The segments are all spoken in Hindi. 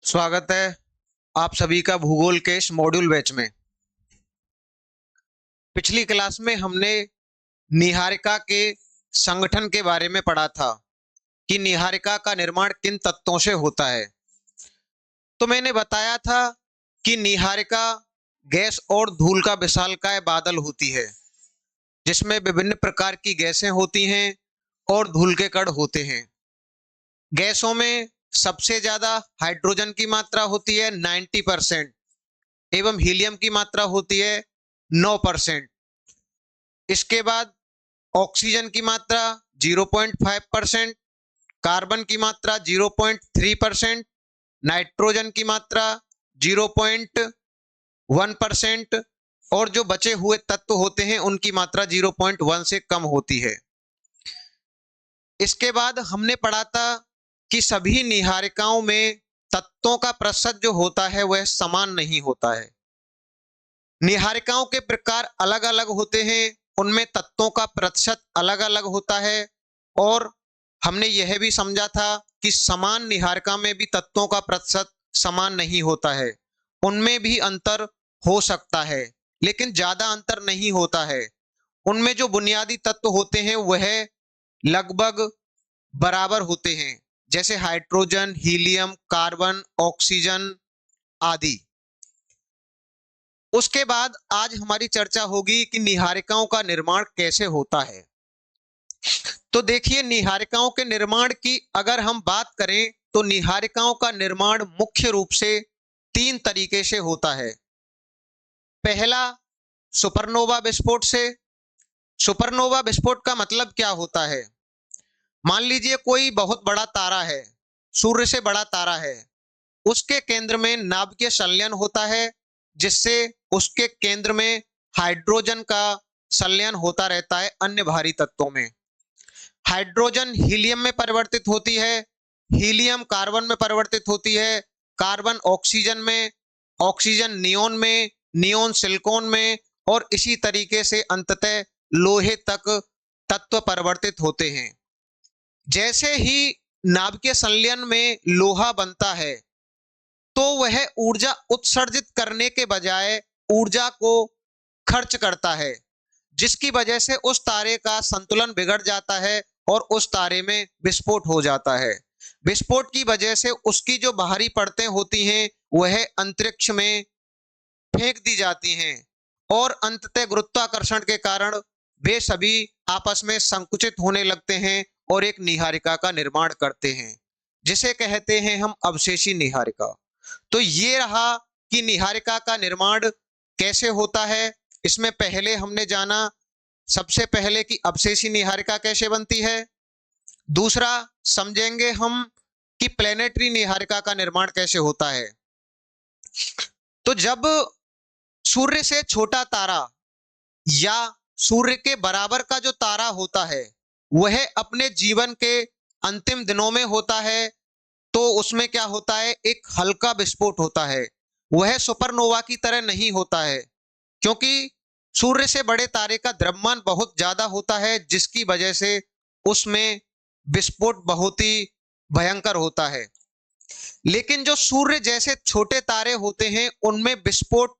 स्वागत है आप सभी का भूगोल के इस मॉड्यूल बैच में। पिछली क्लास में हमने निहारिका के संगठन के बारे में पढ़ा था कि निहारिका का निर्माण किन तत्वों से होता है। तो मैंने बताया था कि निहारिका गैस और धूल का विशालकाय बादल होती है, जिसमें विभिन्न प्रकार की गैसें होती हैं और धूल के कण होते हैं। गैसों में सबसे ज्यादा हाइड्रोजन की मात्रा होती है 90% एवं हीलियम की मात्रा होती है 9%। इसके बाद ऑक्सीजन की मात्रा 0.5%, कार्बन की मात्रा 0.3%, नाइट्रोजन की मात्रा 0.1% और जो बचे हुए तत्व होते हैं उनकी मात्रा 0.1 से कम होती है। इसके बाद हमने पढ़ा था कि सभी निहारिकाओं में तत्वों का प्रतिशत जो होता है वह समान नहीं होता है। निहारिकाओं के प्रकार अलग अलग होते हैं, उनमें तत्वों का प्रतिशत अलग अलग होता है। और हमने यह भी समझा था कि समान निहारिका में भी तत्वों का प्रतिशत समान नहीं होता है, उनमें भी अंतर हो सकता है लेकिन ज्यादा अंतर नहीं होता है। उनमें जो बुनियादी तत्व होते हैं वह लगभग बराबर होते हैं, जैसे हाइड्रोजन, हीलियम, कार्बन, ऑक्सीजन आदि। उसके बाद आज हमारी चर्चा होगी कि निहारिकाओं का निर्माण कैसे होता है। तो देखिए, निहारिकाओं के निर्माण की अगर हम बात करें तो निहारिकाओं का निर्माण मुख्य रूप से तीन तरीके से होता है। पहला, सुपरनोवा विस्फोट से। सुपरनोवा विस्फोट का मतलब क्या होता है? मान लीजिए कोई बहुत बड़ा तारा है, सूर्य से बड़ा तारा है, उसके केंद्र में नाभिकीय संलयन होता है, जिससे उसके केंद्र में हाइड्रोजन का संलयन होता रहता है अन्य भारी तत्वों में। हाइड्रोजन हीलियम में परिवर्तित होती है, हीलियम कार्बन में परिवर्तित होती है, कार्बन ऑक्सीजन में, ऑक्सीजन नियोन में, नियोन सिलिकॉन में और इसी तरीके से अंततः लोहे तक तत्व परिवर्तित होते हैं। जैसे ही नाभिकीय संलयन में लोहा बनता है तो वह ऊर्जा उत्सर्जित करने के बजाय ऊर्जा को खर्च करता है, जिसकी वजह से उस तारे का संतुलन बिगड़ जाता है और उस तारे में विस्फोट हो जाता है। विस्फोट की वजह से उसकी जो बाहरी परतें होती हैं वह अंतरिक्ष में फेंक दी जाती हैं और अंततः गुरुत्वाकर्षण के कारण वे सभी आपस में संकुचित होने लगते हैं और एक निहारिका का निर्माण करते हैं, जिसे कहते हैं हम अवशेषी निहारिका। तो ये रहा कि निहारिका का निर्माण कैसे होता है। इसमें पहले हमने जाना सबसे पहले कि अवशेषी निहारिका कैसे बनती है। दूसरा समझेंगे हम कि प्लेनेटरी निहारिका का निर्माण कैसे होता है। तो जब सूर्य से छोटा तारा या सूर्य के बराबर का जो तारा होता है वह अपने जीवन के अंतिम दिनों में होता है, तो उसमें क्या होता है, एक हल्का विस्फोट होता है। वह सुपरनोवा की तरह नहीं होता है, क्योंकि सूर्य से बड़े तारे का द्रव्यमान बहुत ज्यादा होता है, जिसकी वजह से उसमें विस्फोट बहुत ही भयंकर होता है। लेकिन जो सूर्य जैसे छोटे तारे होते हैं उनमें विस्फोट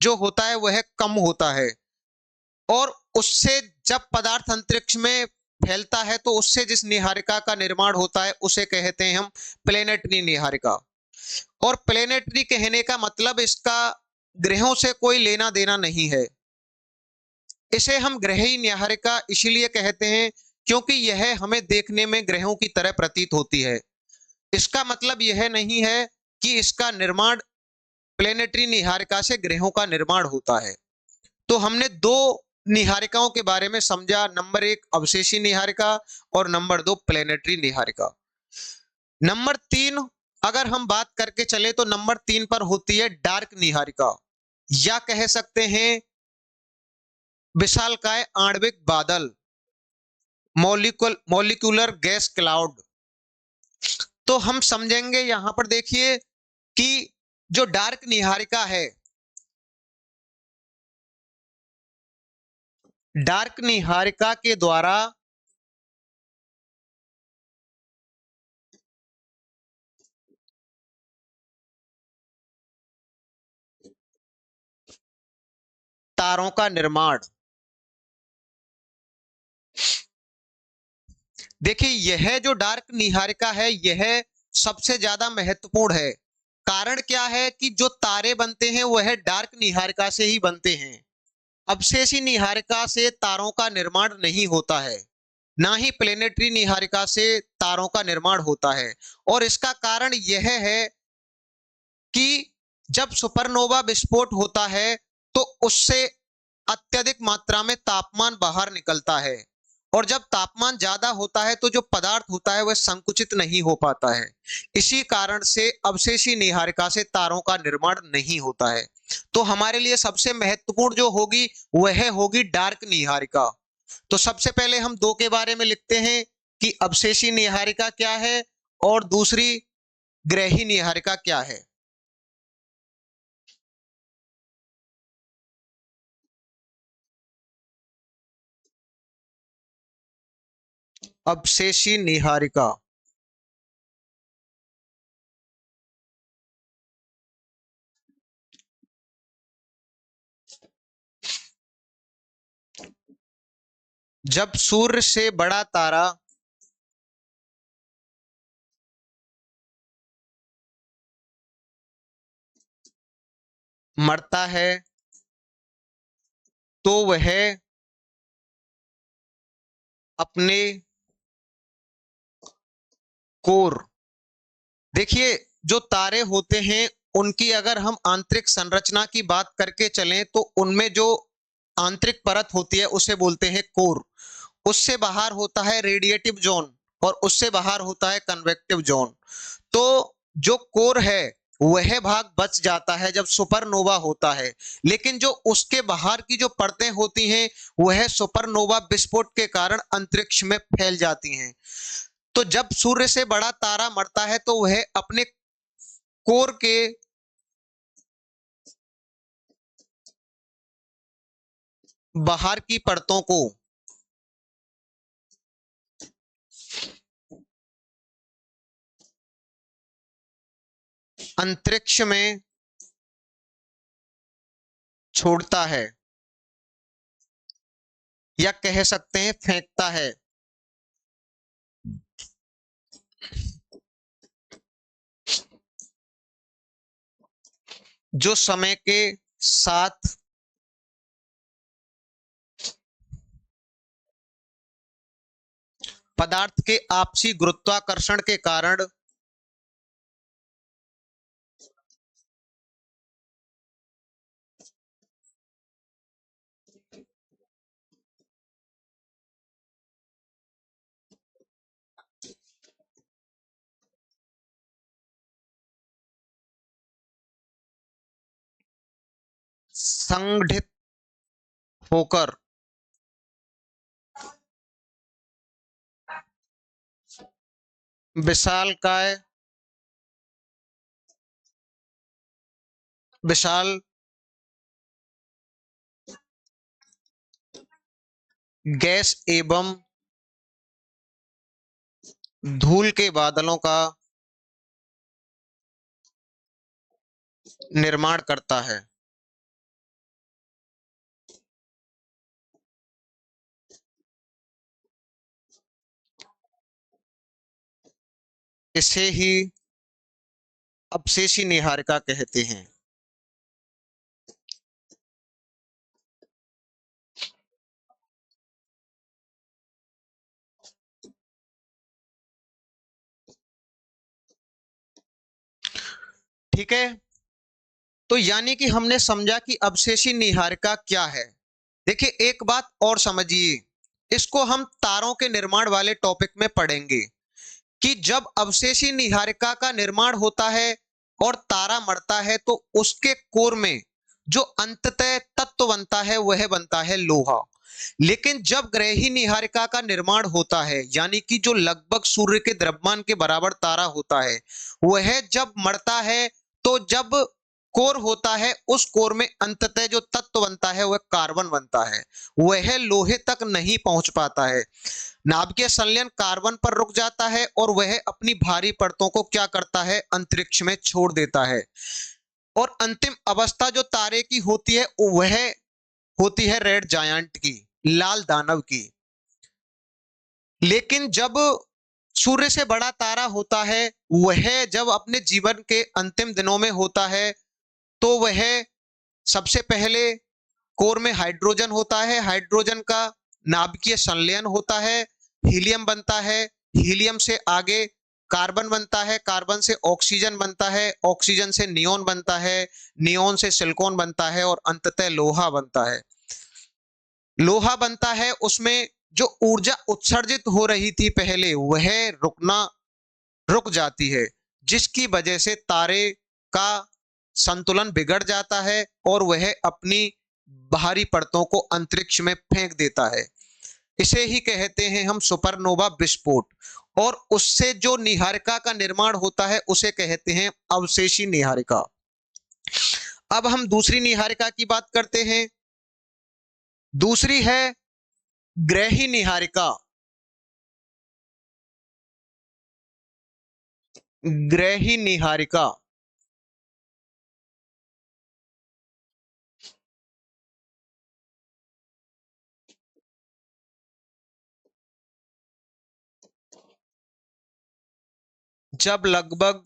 जो होता है वह कम होता है और उससे जब पदार्थ अंतरिक्ष में फैलता है तो उससे जिस निहारिका का निर्माण होता है उसे कहते हैं हम प्लेनेटरी निहारिका। और प्लेनेटरी कहने का मतलब इसका ग्रहों से कोई लेना देना नहीं है। इसे हम ग्रही निहारिका इसलिए कहते हैं क्योंकि यह हमें देखने में ग्रहों की तरह प्रतीत होती है। इसका मतलब यह नहीं है कि इसका निर्माण प्लेनेटरी निहारिका से ग्रहों का निर्माण होता है। तो हमने दो निहारिकाओं के बारे में समझा, नंबर एक अवशेषी निहारिका और नंबर दो प्लेनेटरी निहारिका। नंबर तीन अगर हम बात करके चले तो नंबर तीन पर होती है डार्क निहारिका, या कह सकते हैं विशालकाय आणविक बादल, मॉलिक्यूलर गैस क्लाउड। तो हम समझेंगे यहां पर देखिए कि जो डार्क निहारिका है, डार्क निहारिका के द्वारा तारों का निर्माण। देखिए यह जो डार्क नीहारिका है यह सबसे ज्यादा महत्वपूर्ण है। कारण क्या है कि जो तारे बनते हैं वह डार्क नीहारिका से ही बनते हैं। अवशेषी नीहारिका से तारों का निर्माण नहीं होता है, ना ही प्लेनेटरी नीहारिका से तारों का निर्माण होता है। और इसका कारण यह है कि जब सुपरनोवा विस्फोट होता है तो उससे अत्यधिक मात्रा में तापमान बाहर निकलता है, और जब तापमान ज्यादा होता है तो जो पदार्थ होता है वह संकुचित नहीं हो पाता है। इसी कारण से अवशेषी नीहारिका से तारों का निर्माण नहीं होता है। तो हमारे लिए सबसे महत्वपूर्ण जो होगी वह होगी डार्क नीहारिका। तो सबसे पहले हम दो के बारे में लिखते हैं कि अवशेषी नीहारिका क्या है और दूसरी ग्रही नीहारिका क्या है। अवशेषी नीहारिका जब सूर्य से बड़ा तारा मरता है तो वह अपने कोर, देखिए जो तारे होते हैं उनकी अगर हम आंतरिक संरचना की बात करके चलें तो उनमें जो आंतरिक परत होती है उसे बोलते हैं कोर। उससे बाहर होता है रेडिएटिव जोन और उससे बाहर होता है कन्वेक्टिव जोन। तो जो कोर है वह भाग बच जाता है जब सुपरनोवा होता है, लेकिन जो उसके बाहर की जो परतें होती हैं वह सुपरनोवा विस्फोट के कारण अंतरिक्ष में फैल जाती हैं। तो जब सूर्य से बड़ा तारा मरता है तो वह अपने कोर के बाहर की परतों को अंतरिक्ष में छोड़ता है या कह सकते हैं फेंकता है। जो समय के साथ पदार्थ के आपसी गुरुत्वाकर्षण के कारण संगठित होकर विशालकाय विशाल गैस एवं धूल के बादलों का निर्माण करता है। इसे ही अवशेषी नीहारिका कहते हैं। ठीक है, तो यानी कि हमने समझा कि अवशेषी नीहारिका क्या है। देखिए एक बात और समझिए, इसको हम तारों के निर्माण वाले टॉपिक में पढ़ेंगे कि जब अवशेषी नीहारिका का निर्माण होता है और तारा मरता है तो उसके कोर में जो अंततः तत्व बनता है वह बनता है लोहा। लेकिन जब ग्रही नीहारिका का निर्माण होता है यानी कि जो लगभग सूर्य के द्रव्यमान के बराबर तारा होता है वह जब मरता है तो जब कोर होता है उस कोर में अंततः जो तत्व बनता है वह कार्बन बनता है, वह लोहे तक नहीं पहुंच पाता है। नाभिकीय संलयन कार्बन पर रुक जाता है और वह अपनी भारी परतों को क्या करता है अंतरिक्ष में छोड़ देता है। और अंतिम अवस्था जो तारे की होती है वह होती है रेड जायंट की, लाल दानव की। लेकिन जब सूर्य से बड़ा तारा होता है, वह जब अपने जीवन के अंतिम दिनों में होता है, तो वह सबसे पहले कोर में हाइड्रोजन होता है, हाइड्रोजन का नाभिकीय संलयन होता है, हीलियम बनता है, हीलियम से आगे कार्बन बनता है, कार्बन से ऑक्सीजन बनता है, ऑक्सीजन से नियोन बनता है, नियोन से सिलिकॉन बनता है और अंततः लोहा बनता है। लोहा बनता है, उसमें जो ऊर्जा उत्सर्जित हो रही थी पहले, वह रुक जाती है, जिसकी वजह से तारे का संतुलन बिगड़ जाता है और वह अपनी बाहरी परतों को अंतरिक्ष में फेंक देता है। इसे ही कहते हैं हम सुपरनोवा विस्फोट। और उससे जो नीहारिका का निर्माण होता है उसे कहते हैं अवशेषी नीहारिका। अब हम दूसरी नीहारिका की बात करते हैं। दूसरी है ग्रही नीहारिका। ग्रही नीहारिका जब लगभग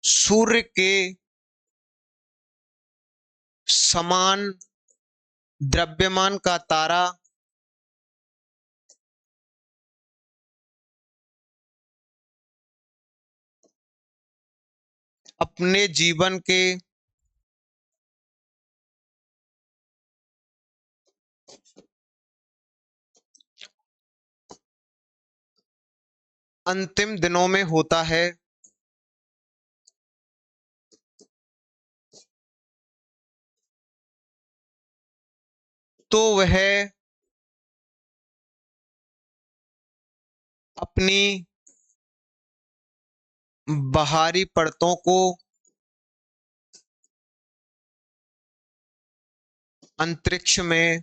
सूर्य के समान द्रव्यमान का तारा अपने जीवन के अंतिम दिनों में होता है, तो वह अपनी बाहरी परतों को अंतरिक्ष में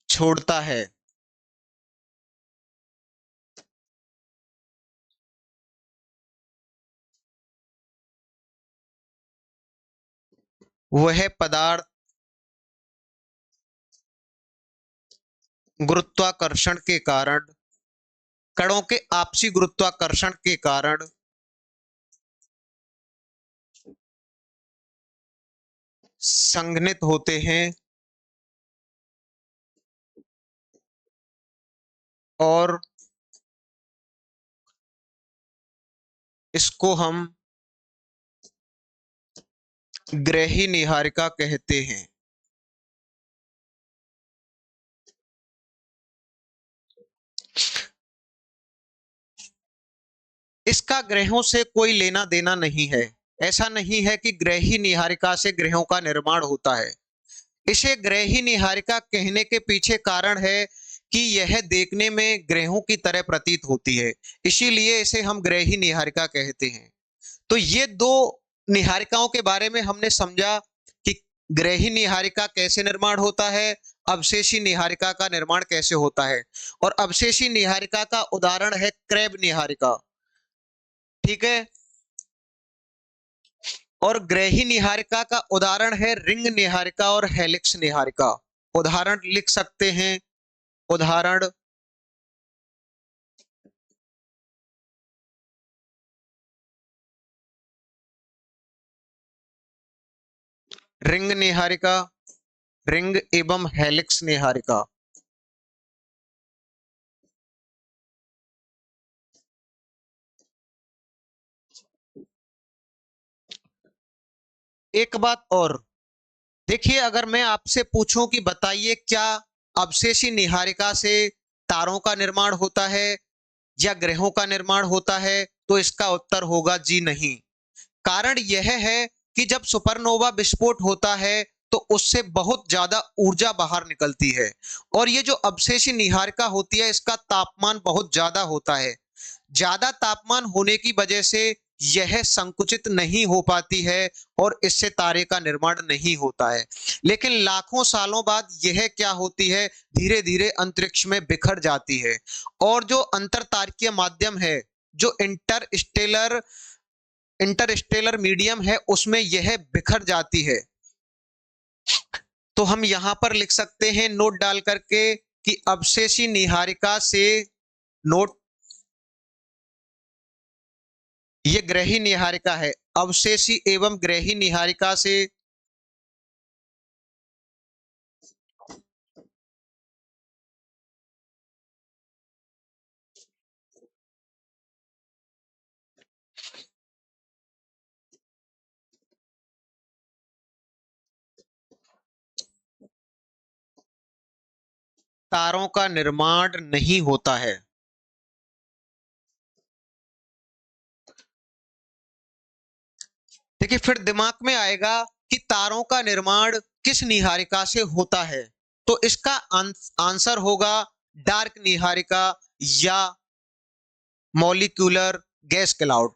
छोड़ता है। वह पदार्थ गुरुत्वाकर्षण के कारण, कणों के आपसी गुरुत्वाकर्षण के कारण संघनित होते हैं और इसको हम ग्रही नीहारिका कहते हैं। इसका ग्रहों से कोई लेना देना नहीं है। ऐसा नहीं है कि ग्रही नीहारिका से ग्रहों का निर्माण होता है। इसे ग्रही नीहारिका कहने के पीछे कारण है कि यह देखने में ग्रहों की तरह प्रतीत होती है, इसीलिए इसे हम ग्रही नीहारिका कहते हैं। तो ये दो निहारिकाओं के बारे में हमने समझा कि ग्रही निहारिका कैसे निर्माण होता है, अवशेषी निहारिका का निर्माण कैसे होता है। और अवशेषी निहारिका का उदाहरण है क्रैब निहारिका, ठीक है। और ग्रही निहारिका का उदाहरण है रिंग निहारिका और हेलिक्स निहारिका। उदाहरण लिख सकते हैं। उदाहरण रिंग निहारिका, रिंग एवं हेलिक्स निहारिका। एक बात और देखिए, अगर मैं आपसे पूछूं कि बताइए क्या अवशेषी निहारिका से तारों का निर्माण होता है या ग्रहों का निर्माण होता है, तो इसका उत्तर होगा जी नहीं। कारण यह है कि जब सुपरनोवा विस्फोट होता है तो उससे बहुत ज्यादा ऊर्जा बाहर निकलती है और ये जो अवशेषी निहारिका होती है इसका तापमान बहुत ज्यादा होता है। ज्यादा तापमान होने की वजह से यह संकुचित नहीं हो पाती है और इससे तारे का निर्माण नहीं होता है। लेकिन लाखों सालों बाद यह क्या होती है, धीरे धीरे अंतरिक्ष में बिखर जाती है और जो अंतरतारकीय माध्यम है, जो इंटरस्टेलर मीडियम है, उसमें यह बिखर जाती है। तो हम यहां पर लिख सकते हैं नोट डाल करके कि अवशेषी निहारिका से नोट, ये ग्रही निहारिका है, अवशेषी एवं ग्रही निहारिका से तारों का निर्माण नहीं होता है। देखिए फिर दिमाग में आएगा कि तारों का निर्माण किस निहारिका से होता है, तो इसका आंसर होगा डार्क निहारिका या मॉलिक्यूलर गैस क्लाउड।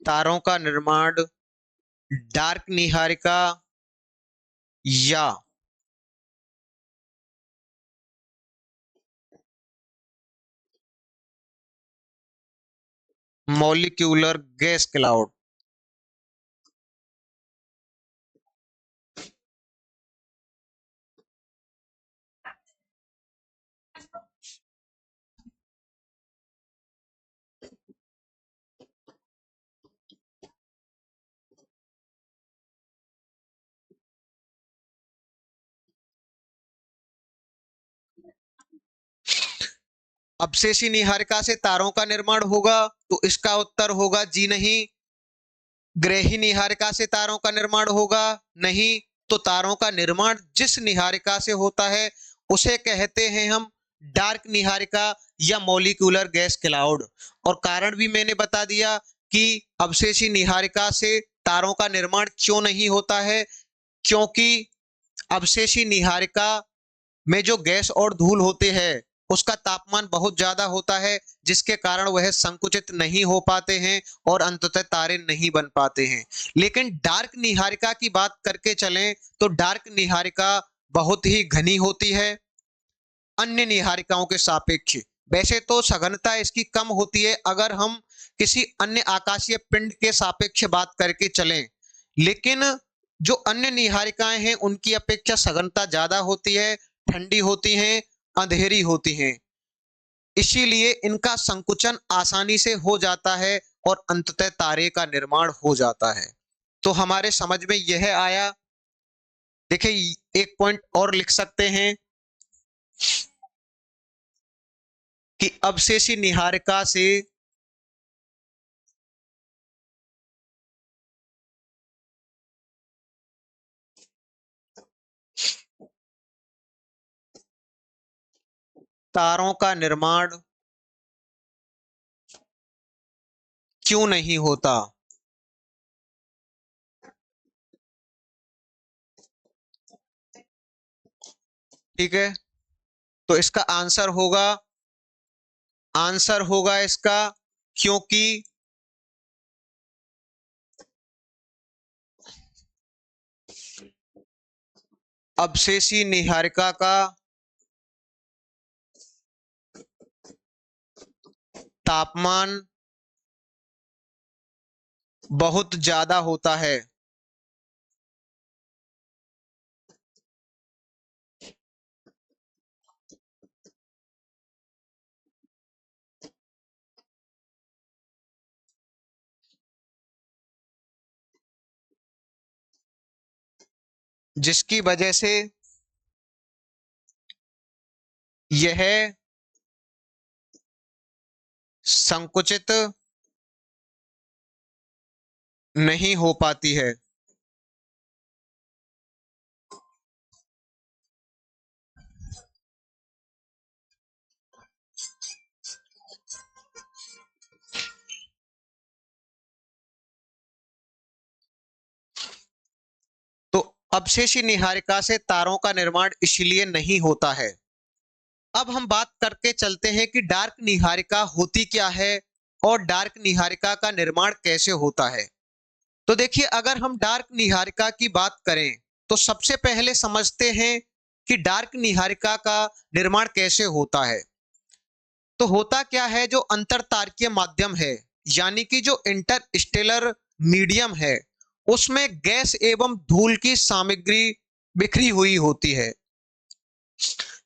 तारों का निर्माण डार्क निहारिका या मॉलिक्यूलर गैस क्लाउड। अवशेषी निहारिका से तारों का निर्माण होगा, तो इसका उत्तर होगा जी नहीं। ग्रही निहारिका से तारों का निर्माण होगा, नहीं। तो तारों का निर्माण जिस निहारिका से होता है उसे कहते हैं हम डार्क निहारिका या मॉलिक्यूलर गैस क्लाउड। और कारण भी मैंने बता दिया कि अवशेषी निहारिका से तारों का निर्माण क्यों नहीं होता है, क्योंकि अवशेषी निहारिका में जो गैस और धूल होते हैं उसका तापमान बहुत ज्यादा होता है, जिसके कारण वह संकुचित नहीं हो पाते हैं और अंततः तारे नहीं बन पाते हैं। लेकिन डार्क निहारिका की बात करके चलें तो डार्क निहारिका बहुत ही घनी होती है अन्य निहारिकाओं के सापेक्ष। वैसे तो सघनता इसकी कम होती है अगर हम किसी अन्य आकाशीय पिंड के सापेक्ष बात करके चलें, लेकिन जो अन्य निहारिकाएं हैं उनकी अपेक्षा सघनता ज्यादा होती है, ठंडी होती हैं, अंधेरी होती हैं, इसीलिए इनका संकुचन आसानी से हो जाता है और अंततः तारे का निर्माण हो जाता है। तो हमारे समझ में यह आया। देखिए एक पॉइंट और लिख सकते हैं कि अवशेषी निहारिका से तारों का निर्माण क्यों नहीं होता। ठीक है, तो इसका आंसर होगा इसका क्योंकि अवशेषी निहारिका का तापमान बहुत ज्यादा होता है। जिसकी वजह से यह संकुचित नहीं हो पाती है। तो अवशेषी निहारिका से तारों का निर्माण इसलिए नहीं होता है। अब हम बात करके चलते हैं कि डार्क निहारिका होती क्या है और डार्क निहारिका का निर्माण कैसे होता है। तो देखिए अगर हम डार्क निहारिका की बात करें तो सबसे पहले समझते हैं कि डार्क निहारिका का निर्माण कैसे होता है। तो होता क्या है, जो अंतरतारकीय माध्यम है यानी कि जो इंटरस्टेलर मीडियम है, उसमें गैस एवं धूल की सामग्री बिखरी हुई होती है।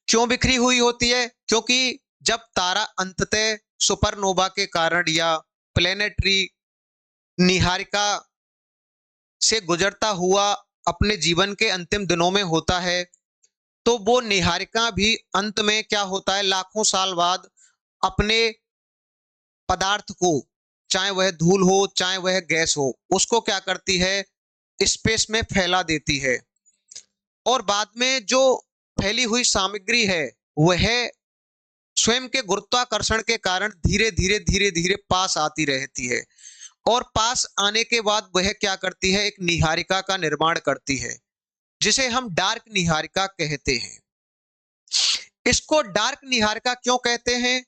क्यों बिखरी हुई होती है? क्योंकि जब तारा अंततः सुपरनोवा के कारण या प्लेनेटरी निहारिका से गुजरता हुआ अपने जीवन के अंतिम दिनों में होता है, तो वो निहारिका भी अंत में क्या होता है, लाखों साल बाद अपने पदार्थ को, चाहे वह धूल हो चाहे वह गैस हो, उसको क्या करती है, स्पेस में फैला देती है। और बाद में जो फैली हुई सामग्री है वह स्वयं के गुरुत्वाकर्षण के कारण धीरे धीरे धीरे धीरे पास आती रहती है। और पास आने के बाद वह क्या करती है, एक निहारिका का निर्माण करती है, जिसे हम डार्क निहारिका कहते हैं। इसको डार्क निहारिका क्यों कहते हैं?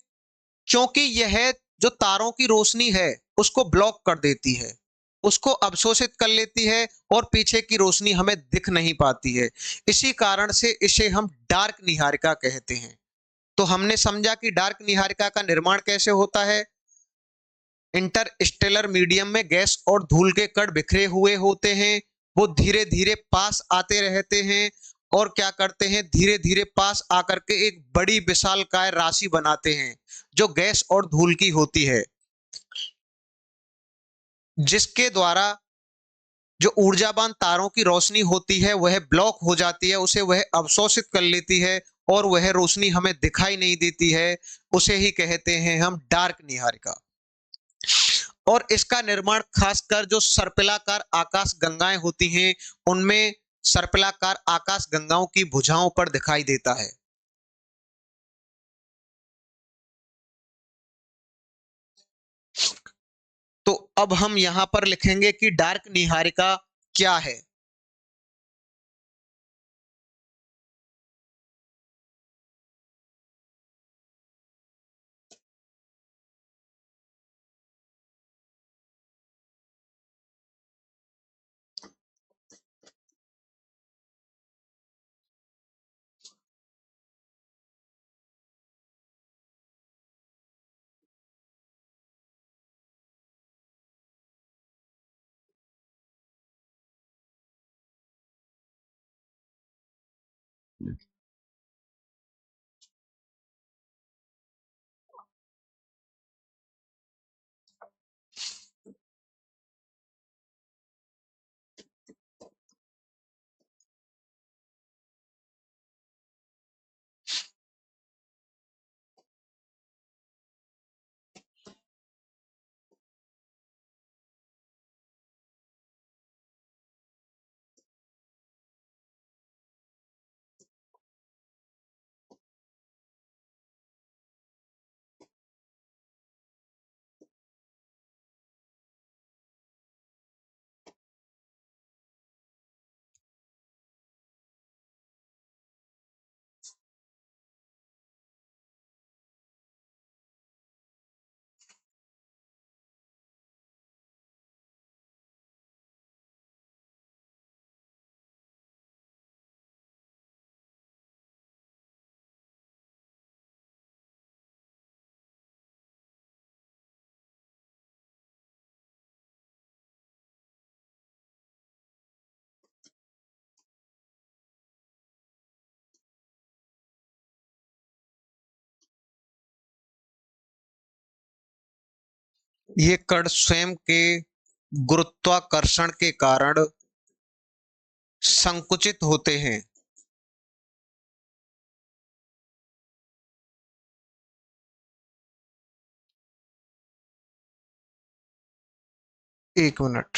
क्योंकि यह जो तारों की रोशनी है उसको ब्लॉक कर देती है, उसको अवशोषित कर लेती है और पीछे की रोशनी हमें दिख नहीं पाती है। इसी कारण से इसे हम डार्क निहारिका कहते हैं। तो हमने समझा कि डार्क निहारिका का निर्माण कैसे होता है। इंटरस्टेलर मीडियम में गैस और धूल के कण बिखरे हुए होते हैं, वो धीरे धीरे पास आते रहते हैं और क्या करते हैं, धीरे धीरे पास आकर के एक बड़ी विशालकाय राशि बनाते हैं जो गैस और धूल की होती है, जिसके द्वारा जो ऊर्जावान तारों की रोशनी होती है वह ब्लॉक हो जाती है, उसे वह अवशोषित कर लेती है और वह रोशनी हमें दिखाई नहीं देती है। उसे ही कहते हैं हम डार्क निहारिका। और इसका निर्माण खासकर जो सर्पिलाकार आकाश गंगाएं होती हैं उनमें सर्पिलाकार आकाश गंगाओं की भुजाओं पर दिखाई देता है। तो अब हम यहां पर लिखेंगे कि डार्क निहारिका क्या है। ये कण स्वयं के गुरुत्वाकर्षण के कारण संकुचित होते हैं। एक मिनट।